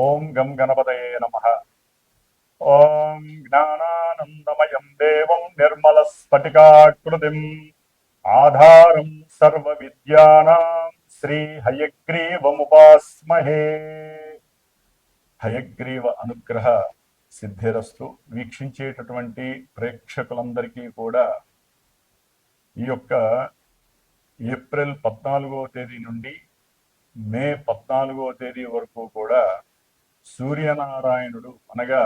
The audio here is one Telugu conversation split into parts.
ఓం గం గణపతయే నమః. ఓం జ్ఞానానందమయం దేవం నిర్మలస్ఫటికాకృతిం ఆధారం సర్వ విద్యానాం శ్రీ హయగ్రీవముపాస్మహే. హయగ్రీవ అనుగ్రహ సిద్ధిరస్తు. వీక్షించేటటువంటి ప్రేక్షకులందరికీ కూడా ఈ యొక్క ఏప్రిల్ 14వ తేదీ నుండి మే 14వ తేదీ వరకు కూడా సూర్యనారాయణుడు అనగా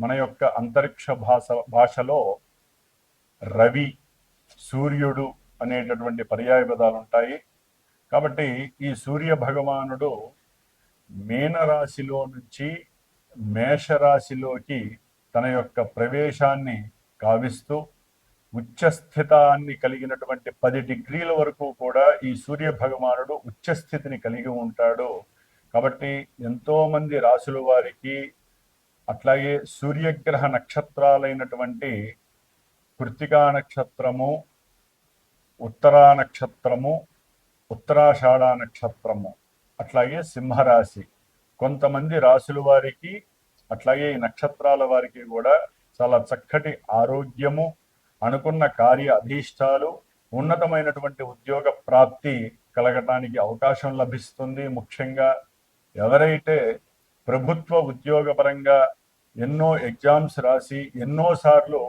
మన యొక్క అంతరిక్ష భాషలో రవి, సూర్యుడు అనేటటువంటి పర్యాయ పదాలు ఉంటాయి. కాబట్టి ఈ సూర్య భగవానుడు మీనరాశిలో నుంచి మేషరాశిలోకి తన యొక్క ప్రవేశాన్ని కావిస్తూ ఉచ్చస్థితాన్ని కలిగినటువంటి 10 డిగ్రీల వరకు కూడా ఈ సూర్య భగవానుడు ఉచ్చస్థితిని కలిగి ఉంటాడు. కాబట్టి ఎంతో మంది రాశుల వారికి, అట్లాగే సూర్యగ్రహ నక్షత్రాలైనటువంటి కృత్తికా నక్షత్రము, ఉత్తరా నక్షత్రము, ఉత్తరాషాఢ నక్షత్రము, అట్లాగే సింహరాశి, కొంతమంది రాశుల వారికి అట్లాగే ఈ నక్షత్రాల వారికి కూడా చాలా చక్కటి ఆరోగ్యము, అనుకున్న కార్య అధీష్టాలు, ఉన్నతమైనటువంటి ఉద్యోగ ప్రాప్తి కలగటానికి అవకాశం లభిస్తుంది. ముఖ్యంగా ఎవరైతే ప్రభుత్వ ఉద్యోగపరంగా ఎన్నో ఎగ్జామ్స్ రాసి ఎన్నోసార్లు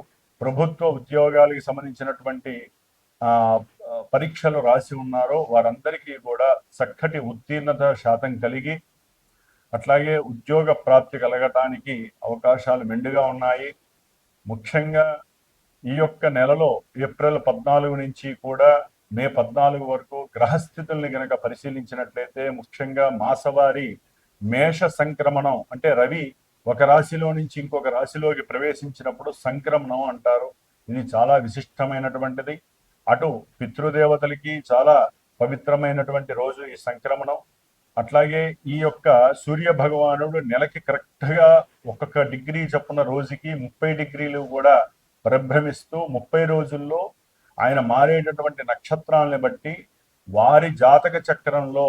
ప్రభుత్వ ఉద్యోగాలకు సంబంధించినటువంటి పరీక్షలు రాసి ఉన్నారో వారందరికీ కూడా చక్కటి ఉత్తీర్ణత శాతం కలిగి అట్లాగే ఉద్యోగ ప్రాప్తి కలగటానికి అవకాశాలు మెండుగా ఉన్నాయి. ముఖ్యంగా ఈ యొక్క నెలలో ఏప్రిల్ 14 నుంచి కూడా మే 14 వరకు గ్రహస్థితుల్ని గనక పరిశీలించినట్లయితే ముఖ్యంగా మాసవారి మేష సంక్రమణం, అంటే రవి ఒక రాశిలో నుంచి ఇంకొక రాశిలోకి ప్రవేశించినప్పుడు సంక్రమణం అంటారు. ఇది చాలా విశిష్టమైనటువంటిది. అటు పితృదేవతలకి చాలా పవిత్రమైనటువంటి రోజు ఈ సంక్రమణం. అట్లాగే ఈ యొక్క సూర్య భగవానుడు నెలకి కరెక్ట్గా ఒక్కొక్క డిగ్రీ చొప్పున రోజుకి 30 డిగ్రీలు కూడా పరిభ్రమిస్తూ 30 రోజుల్లో ఆయన మారేటటువంటి నక్షత్రాలని బట్టి వారి జాతక చక్రంలో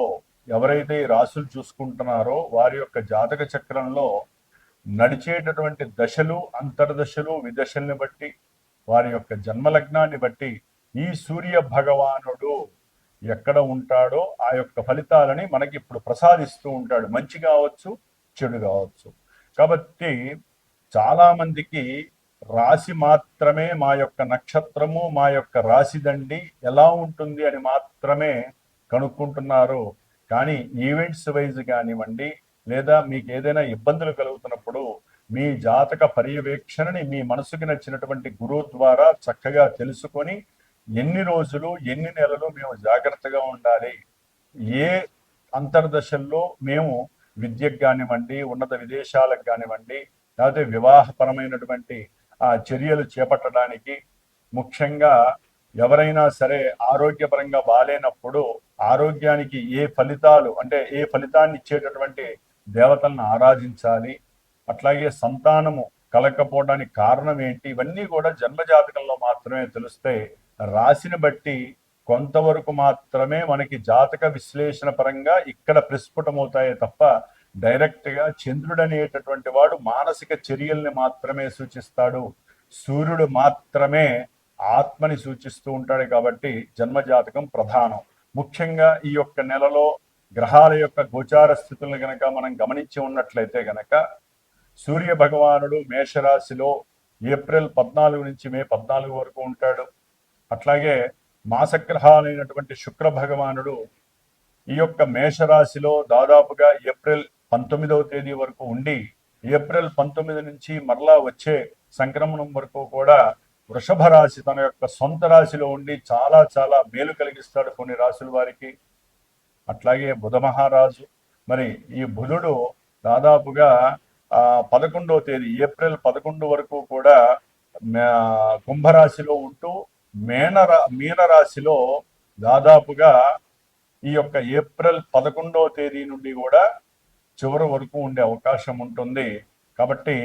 ఎవరైతే రాసులు చూసుకుంటున్నారో వారి యొక్క జాతక చక్రంలో నడిచేటటువంటి దశలు, అంతర్దశలు, విదశల్ని బట్టి వారి యొక్క జన్మలగ్నాన్ని బట్టి ఈ సూర్య భగవానుడు ఎక్కడ ఉంటాడో ఆ యొక్క ఫలితాలని మనకి ఇప్పుడు ప్రసాదిస్తూ ఉంటాడు. మంచి కావచ్చు, చెడు కావచ్చు. కాబట్టి చాలా మందికి రాశి మాత్రమే, మా యొక్క నక్షత్రము, మా యొక్క రాశి దండి ఎలా ఉంటుంది అని మాత్రమే కనుక్కుంటున్నారు. కానీ ఈవెంట్స్ వైజ్ కానివ్వండి, లేదా మీకు ఏదైనా ఇబ్బందులు కలుగుతున్నప్పుడు మీ జాతక పర్యవేక్షణని మీ మనసుకి నచ్చినటువంటి గురువు ద్వారా చక్కగా తెలుసుకొని ఎన్ని రోజులు, ఎన్ని నెలలు మేము జాగ్రత్తగా ఉండాలి, ఏ అంతర్దశల్లో మేము విద్యకు కానివ్వండి, ఉన్నత విదేశాలకు కానివ్వండి, లేకపోతే వివాహపరమైనటువంటి చర్యలు చేపట్టడానికి, ముఖ్యంగా ఎవరైనా సరే ఆరోగ్యపరంగా బాలేనప్పుడు ఆరోగ్యానికి ఏ ఫలితాలు, అంటే ఏ ఫలితాన్ని ఇచ్చేటటువంటి దేవతలను ఆరాధించాలి, అట్లాగే సంతానము కలగకపోవడానికి కారణం ఏంటి, ఇవన్నీ కూడా జన్మజాతకంలో మాత్రమే తెలుస్తాయి. రాశిని బట్టి కొంతవరకు మాత్రమే మనకి జాతక విశ్లేషణ పరంగా ఇక్కడ ప్రస్ఫుటమవుతాయే తప్ప డైరెక్ట్గా చంద్రుడు అనేటటువంటి వాడు మానసిక చర్యల్ని మాత్రమే సూచిస్తాడు, సూర్యుడు మాత్రమే ఆత్మని సూచిస్తూ ఉంటాడు. కాబట్టి జన్మజాతకం ప్రధానం. ముఖ్యంగా ఈ యొక్క నెలలో గ్రహాల యొక్క గోచార స్థితులను గనక మనం గమనించి ఉన్నట్లయితే గనక సూర్య భగవానుడు మేషరాశిలో ఏప్రిల్ 14 నుంచి మే 14 వరకు ఉంటాడు. అట్లాగే మాసగ్రహాలైనటువంటి శుక్ర భగవానుడు ఈ యొక్క మేషరాశిలో దాదాపుగా ఏప్రిల్ 19వ తేదీ వరకు ఉండి ఏప్రిల్ 19 నుంచి మరలా వచ్చే సంక్రమణం వరకు కూడా వృషభ రాశి తన యొక్క సొంత రాశిలో ఉండి చాలా చాలా మేలు కలిగిస్తాడు కొన్ని రాశుల వారికి. అట్లాగే బుధ మహారాజు, మరి ఈ బుధుడు దాదాపుగా 11వ తేదీ ఏప్రిల్ 11 వరకు కూడా కుంభరాశిలో ఉంటూ మీనరాశిలో దాదాపుగా ఈ యొక్క ఏప్రిల్ 11వ తేదీ నుండి కూడా చివరి వరకు ఉండే అవకాశం ఉంటుంది. కాబట్టి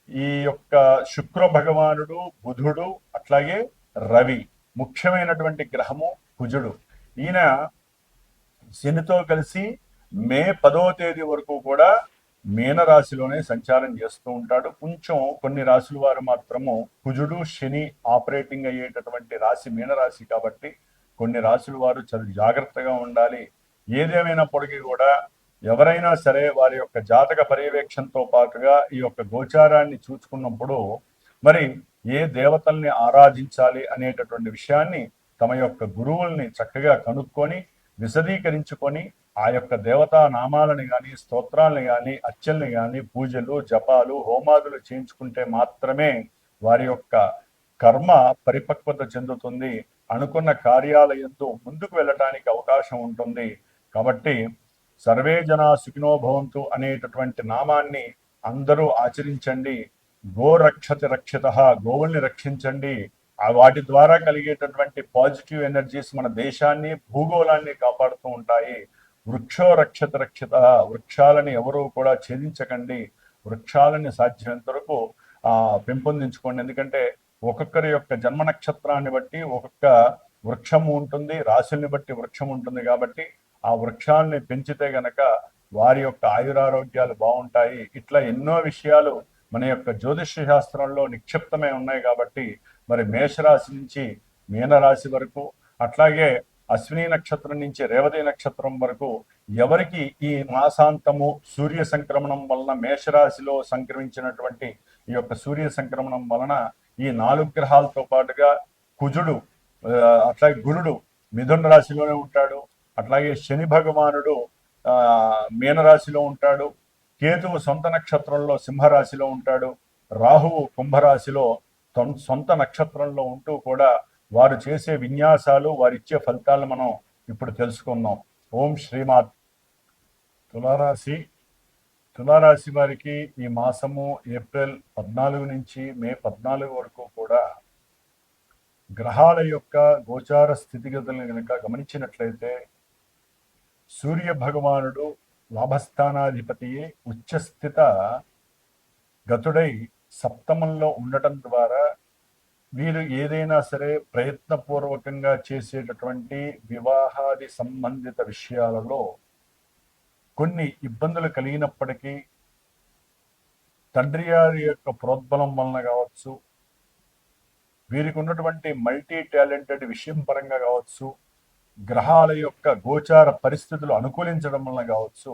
ఈ యొక్క శుక్ర భగవానుడు, బుధుడు, అట్లాగే రవి, ముఖ్యమైనటువంటి గ్రహము కుజుడు. ఈయన శనితో కలిసి మే 10వ తేదీ వరకు కూడా మీనరాశిలోనే సంచారం చేస్తూ ఉంటాడు. కొంచెం కొన్ని రాశుల వారు మాత్రము కుజుడు శని ఆపరేటింగ్ అయ్యేటటువంటి రాశి మీనరాశి కాబట్టి కొన్ని రాశుల వారు చాలా జాగ్రత్తగా ఉండాలి. ఏదేమైనప్పటికీ కూడా ఎవరైనా సరే వారి యొక్క జాతక పర్యవేక్షణతో పాటుగా ఈ యొక్క గోచారాన్ని చూసుకున్నప్పుడు మరి ఏ దేవతల్ని ఆరాధించాలి అనేటటువంటి విషయాన్ని తమ యొక్క గురువుల్ని చక్కగా కనుక్కొని విశదీకరించుకొని ఆ యొక్క దేవతా నామాలని కానీ స్తోత్రాలని కానీ అర్చనని కానీ పూజలు జపాలు హోమాదులు చేయించుకుంటే మాత్రమే వారి యొక్క కర్మ పరిపక్వత చెందుతుంది. అనుకున్న కార్యాలయంతో ముందుకు వెళ్ళటానికి అవకాశం ఉంటుంది. కాబట్టి సర్వే జనా సుఖినో భవంతు అనేటటువంటి నామాన్ని అందరూ ఆచరించండి. గో రక్షతి రక్షిత, గోవుల్ని రక్షించండి. వాటి ద్వారా కలిగేటటువంటి పాజిటివ్ ఎనర్జీస్ మన దేశాన్ని భూగోళాన్ని కాపాడుతూ ఉంటాయి. వృక్షో రక్షత రక్షిత, వృక్షాలని ఎవరూ కూడా ఛేదించకండి. వృక్షాలని సాధ్యమైనంత వరకు పెంపొందించుకోండి. ఎందుకంటే ఒక్కొక్కరి యొక్క జన్మ నక్షత్రాన్ని బట్టి ఒక్కొక్క వృక్షము ఉంటుంది, రాశుల్ని బట్టి వృక్షం ఉంటుంది. కాబట్టి ఆ వృక్షాలని పెంచితే గనక వారి యొక్క ఆయురారోగ్యాలు బాగుంటాయి. ఇట్లా ఎన్నో విషయాలు మన యొక్క జ్యోతిష్య శాస్త్రంలో నిక్షిప్తమై ఉన్నాయి. కాబట్టి మరి మేషరాశి నుంచి మీనరాశి వరకు, అట్లాగే అశ్విని నక్షత్రం నుంచి రేవతి నక్షత్రం వరకు ఎవరికి ఈ మాసాంతము సూర్య సంక్రమణం వలన మేషరాశిలో సంక్రమించినటువంటి ఈ యొక్క సూర్య సంక్రమణం వలన ఈ 4 గ్రహాలతో పాటుగా కుజుడు అట్లాగే గురుడు మిథున రాశిలోనే ఉంటాడు. అట్లాగే శని భగవానుడు మీనరాశిలో ఉంటాడు. కేతువు సొంత నక్షత్రంలో సింహరాశిలో ఉంటాడు. రాహువు కుంభరాశిలో సొంత నక్షత్రంలో ఉంటూ కూడా వారు చేసే విన్యాసాలు, వారిచ్చే ఫలితాలను మనం ఇప్పుడు తెలుసుకుందాం. ఓం శ్రీమాత్. తులారాశి వారికి ఈ మాసము ఏప్రిల్ 14 నుంచి మే 14 వరకు కూడా గ్రహాల యొక్క గోచార స్థితిగతులను కనుక గమనించినట్లయితే సూర్య భగవానుడు లాభస్థానాధిపతి ఉచ్చస్థిత గతుడై సప్తమంలో ఉండటం ద్వారా వీరు ఏదైనా సరే ప్రయత్నపూర్వకంగా చేసేటటువంటి వివాహాది సంబంధిత విషయాలలో కొన్ని ఇబ్బందులు కలిగినప్పటికీ తండ్రి గారి యొక్క ప్రోద్బలం వలన కావచ్చు, వీరికి ఉన్నటువంటి మల్టీ టాలెంటెడ్ విషయం పరంగా కావచ్చు, గ్రహాల యొక్క గోచార పరిస్థితులు అనుకూలించడం వలన కావచ్చు,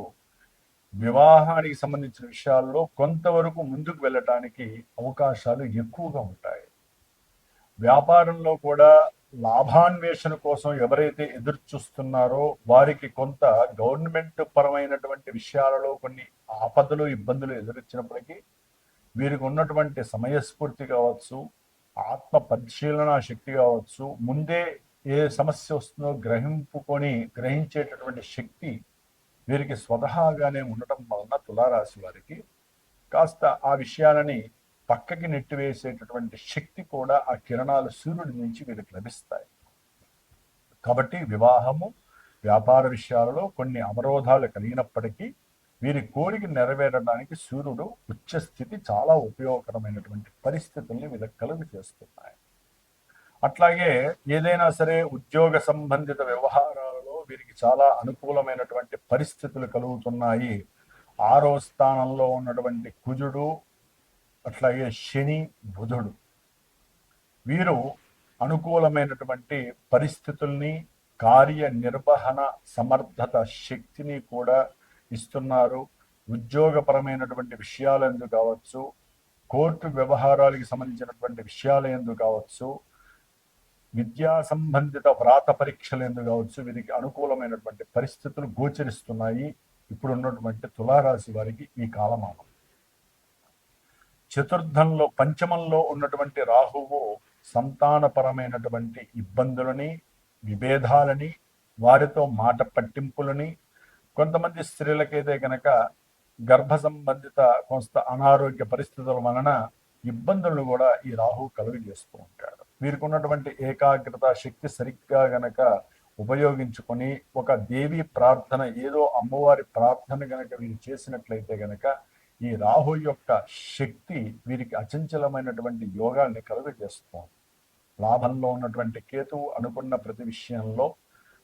వివాహానికి సంబంధించిన విషయాల్లో కొంతవరకు ముందుకు వెళ్ళటానికి అవకాశాలు ఎక్కువగా ఉంటాయి. వ్యాపారంలో కూడా లాభాన్వేషణ కోసం ఎవరైతే ఎదురు చూస్తున్నారో వారికి కొంత గవర్నమెంట్ పరమైనటువంటి విషయాలలో కొన్ని ఆపదలు ఇబ్బందులు ఎదురొచ్చినప్పటికీ వీరికి ఉన్నటువంటి సమయస్ఫూర్తి కావచ్చు, ఆత్మ పరిశీలన శక్తి కావచ్చు, ముందే ఏ సమస్య వస్తుందో గ్రహించేటటువంటి శక్తి వీరికి స్వతహాగానే ఉండటం వలన తులారాశి వారికి కాస్త ఆ విషయాలని పక్కకి నెట్టివేసేటటువంటి శక్తి కూడా ఆ కిరణాలు సూర్యుడి నుంచి వీరికి లభిస్తాయి. కాబట్టి వివాహము, వ్యాపార విషయాలలో కొన్ని అవరోధాలు కలిగినప్పటికీ వీరి కోరిక నెరవేరడానికి సూర్యుడు ఉచ్చస్థితి చాలా ఉపయోగకరమైనటువంటి పరిస్థితుల్ని వీళ్ళకి కలుగు చేస్తున్నాయి. అట్లాగే ఏదైనా సరే ఉద్యోగ సంబంధిత వ్యవహారాలలో వీరికి చాలా అనుకూలమైనటువంటి పరిస్థితులు కలుగుతున్నాయి. 6వ స్థానంలో ఉన్నటువంటి కుజుడు, అట్లాగే శని, బుధుడు వీరు అనుకూలమైనటువంటి పరిస్థితుల్ని, కార్యనిర్వహణ సమర్థత శక్తిని కూడా ఇస్తున్నారు. ఉద్యోగపరమైనటువంటి విషయాలందు కావచ్చు, కోర్టు వ్యవహారాలకు సంబంధించినటువంటి విషయాలందు కావచ్చు, విద్యా సంబంధిత వ్రాత పరీక్షలు ఎందుకు కావచ్చు, వీరికి అనుకూలమైనటువంటి పరిస్థితులు గోచరిస్తున్నాయి ఇప్పుడు ఉన్నటువంటి తులారాశి వారికి ఈ కాలమానం. చతుర్థంలో పంచమంలో ఉన్నటువంటి రాహువు సంతానపరమైనటువంటి ఇబ్బందులని, విభేదాలని, వారితో మాట పట్టింపులని, కొంతమంది స్త్రీలకైతే కనుక గర్భ సంబంధిత కొంత అనారోగ్య పరిస్థితుల వలన ఇబ్బందులను కూడా ఈ రాహువు కలుగు చేస్తూ ఉంటాడు. వీరికి ఉన్నటువంటి ఏకాగ్రత శక్తి సరిగ్గా గనక ఉపయోగించుకొని ఒక దేవి ప్రార్థన, ఏదో అమ్మవారి ప్రార్థన గనక వీరు చేసినట్లయితే గనక ఈ రాహు యొక్క శక్తి వీరికి అచంచలమైనటువంటి యోగాల్ని కలుగజేస్తుంది. లాభంలో ఉన్నటువంటి కేతువు అనుకున్న ప్రతి విషయంలో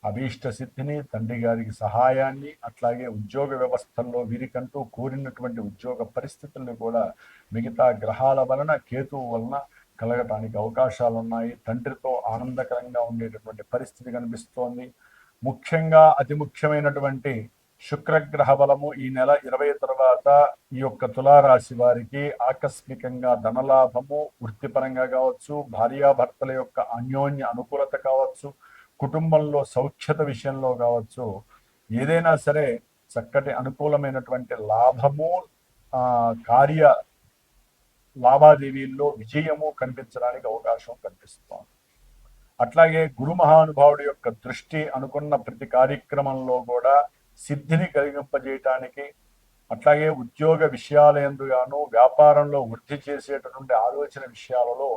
అభీష్ట సిద్ధిని, తండ్రి గారికి సహాయాన్ని, అట్లాగే ఉద్యోగ వ్యవస్థల్లో వీరికంటూ కోరినటువంటి ఉద్యోగ పరిస్థితులను కూడా మిగతా గ్రహాల వలన, కేతువు వలన కలగటానికి అవకాశాలు ఉన్నాయి. తండ్రితో ఆనందకరంగా ఉండేటటువంటి పరిస్థితి కనిపిస్తోంది. ముఖ్యంగా అతి ముఖ్యమైనటువంటి శుక్రగ్రహ బలము ఈ నెల 20 తర్వాత ఈ యొక్క తులారాశి వారికి ఆకస్మికంగా ధనలాభము, వృత్తిపరంగా కావచ్చు, భార్యాభర్తల యొక్క అన్యోన్య అనుకూలత కావచ్చు, కుటుంబంలో సౌఖ్యత విషయంలో కావచ్చు, ఏదైనా సరే చక్కటి అనుకూలమైనటువంటి లాభము, కార్య లావాదేవీల్లో విజయము కనిపించడానికి అవకాశం కనిపిస్తోంది. అట్లాగే గురు మహానుభావుడి యొక్క దృష్టి అనుకున్న ప్రతి కార్యక్రమంలో కూడా సిద్ధిని కలిగింపజేయటానికి, అట్లాగే ఉద్యోగ విషయాలందుగాను, వ్యాపారంలో వృద్ధి చేసేటటువంటి ఆలోచన విషయాలలో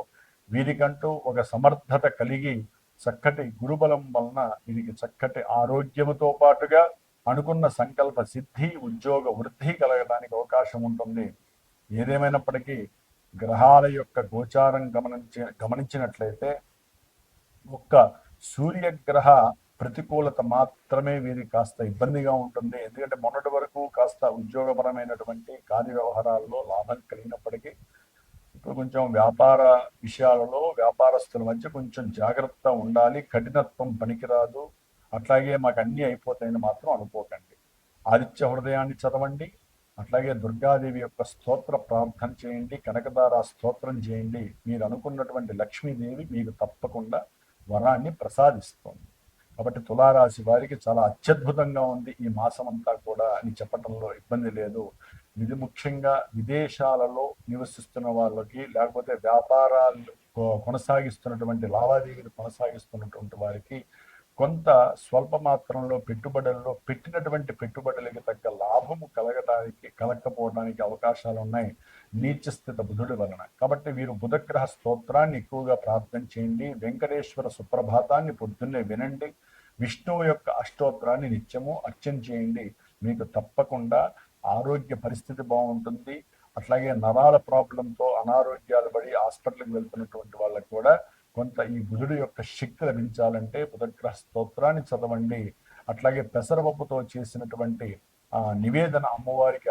వీరికంటూ ఒక సమర్థత కలిగి చక్కటి గురుబలం వలన వీరికి చక్కటి ఆరోగ్యముతో పాటుగా అనుకున్న సంకల్ప సిద్ధి, ఉద్యోగ వృద్ధి కలగడానికి అవకాశం ఉంటుంది. ఏదేమైనప్పటికీ గ్రహాల యొక్క గోచారం గమనించినట్లయితే ఒక్క సూర్యగ్రహ ప్రతికూలత మాత్రమే వీరికి కాస్త ఇబ్బందిగా ఉంటుంది. ఎందుకంటే మొన్నటి వరకు కాస్త ఉద్యోగపరమైనటువంటి కార్య వ్యవహారాల్లో లాభం కలిగినప్పటికీ ఇప్పుడు కొంచెం వ్యాపార విషయాలలో వ్యాపారస్తుల మధ్య కొంచెం జాగ్రత్త ఉండాలి. కఠినత్వం పనికిరాదు. అట్లాగే మాకు అన్నీ అయిపోతాయని మాత్రం అనుకోకండి. ఆదిత్య హృదయాన్ని చదవండి. అట్లాగే దుర్గాదేవి యొక్క స్తోత్ర ప్రార్థన చేయండి, కనకదార స్తోత్రం చేయండి. మీరు అనుకున్నటువంటి లక్ష్మీదేవి మీకు తప్పకుండా వరాన్ని ప్రసాదిస్తోంది. కాబట్టి తులారాశి వారికి చాలా అత్యద్భుతంగా ఉంది ఈ మాసం అంతా కూడా అని చెప్పటంలో ఇబ్బంది లేదు. ఇది ముఖ్యంగా విదేశాలలో నివసిస్తున్న వాళ్ళకి, లేకపోతే వ్యాపారాలు కొనసాగిస్తున్నటువంటి లావాదేవీలు కొనసాగిస్తున్నటువంటి వారికి కొంత స్వల్ప మాత్రంలో పెట్టుబడుల్లో పెట్టినటువంటి పెట్టుబడులకి తగ్గ లాభము కలగకపోవడానికి అవకాశాలు ఉన్నాయి నీచస్థిత బుధుడి వలన. కాబట్టి వీరు బుధగ్రహ స్తోత్రాన్ని ఎక్కువగా ప్రార్థన చేయండి. వెంకటేశ్వర సుప్రభాతాన్ని పొద్దున్నే వినండి. విష్ణువు యొక్క అష్టోత్తరాన్ని నిత్యము అర్చన చేయండి. మీకు తప్పకుండా ఆరోగ్య పరిస్థితి బాగుంటుంది. అట్లాగే నరాల ప్రాబ్లంతో అనారోగ్యాలు పడి హాస్పిటల్కి వెళ్తున్నటువంటి వాళ్ళకు కూడా కొంత ఈ బుధుడు యొక్క శక్తి లభించాలంటే బుధగ్రహ స్తోత్రాన్ని చదవండి. అట్లాగే పెసరపప్పుతో చేసినటువంటి నివేదన అమ్మవారికి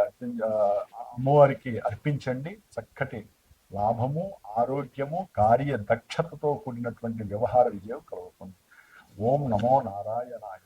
అర్పించండి. చక్కటి లాభము, ఆరోగ్యము, కార్య దక్షతతో కూడినటువంటి వ్యవహార విజయం కలుగుతుంది. ఓం నమో నారాయణాయ.